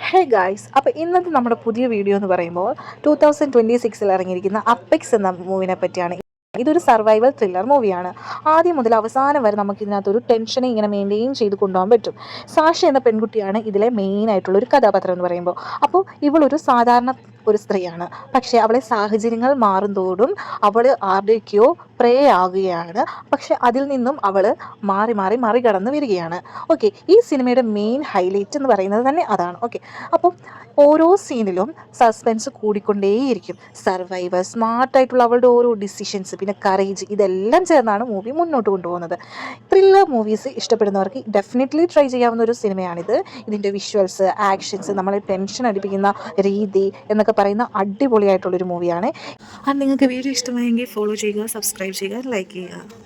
Hey guys, അപ്പോൾ ഇന്നത്തെ നമ്മുടെ പുതിയ വീഡിയോ എന്ന് പറയുമ്പോൾ 2026 ഇറങ്ങിയിരിക്കുന്ന അപ്പെക്സ് എന്ന മൂവിനെ പറ്റിയാണ്. ഇതൊരു സർവൈവൽ ത്രില്ലർ മൂവിയാണ്. ആദ്യം മുതൽ അവസാനം വരെ നമുക്ക് ഇതിനകത്തൊരു ടെൻഷനെ ഇങ്ങനെ മെയിൻറ്റെയിൻ ചെയ്ത് കൊണ്ടുപോകാൻ പറ്റും. സാഷ എന്ന പെൺകുട്ടിയാണ് ഇതിലെ മെയിൻ ആയിട്ടുള്ള ഒരു കഥാപാത്രം എന്ന് പറയുമ്പോൾ. അപ്പോൾ ഇവളൊരു സാധാരണ ഒരു സ്ത്രീയാണ്. പക്ഷേ അവളെ സാഹചര്യങ്ങൾ മാറുന്തോറും അവൾ ആരുടെയൊക്കെയോ പ്രേ ആകുകയാണ്. പക്ഷെ അതിൽ നിന്നും അവൾ മറികടന്ന് വരികയാണ്. ഓക്കെ, ഈ സിനിമയുടെ മെയിൻ ഹൈലൈറ്റ് എന്ന് പറയുന്നത് തന്നെ അതാണ്. ഓക്കെ, അപ്പോൾ ഓരോ സീനിലും സസ്പെൻസ് കൂടിക്കൊണ്ടേയിരിക്കും. സർവൈവർ, സ്മാർട്ടായിട്ടുള്ള അവളുടെ ഓരോ ഡിസിഷൻസ്, പിന്നെ കറേജ്, ഇതെല്ലാം ചേർന്നാണ് മൂവി മുന്നോട്ട് കൊണ്ടുപോകുന്നത്. ത്രില്ലർ മൂവീസ് ഇഷ്ടപ്പെടുന്നവർക്ക് ഡെഫിനറ്റ്ലി ട്രൈ ചെയ്യാവുന്ന ഒരു സിനിമയാണിത്. ഇതിൻ്റെ വിഷ്വൽസ്, ആക്ഷൻസ്, നമ്മളെ ടെൻഷൻ അടിപ്പിക്കുന്ന രീതി എന്നൊക്കെ പറയുന്ന അടിപൊളിയായിട്ടുള്ളൊരു മൂവിയാണ്. അത് നിങ്ങൾക്ക് വീഡിയോ ഇഷ്ടമായെങ്കിൽ ഫോളോ ചെയ്യുക, സബ്സ്ക്രൈബ് ചെയ്യുക, ലൈക്ക് ചെയ്യുക.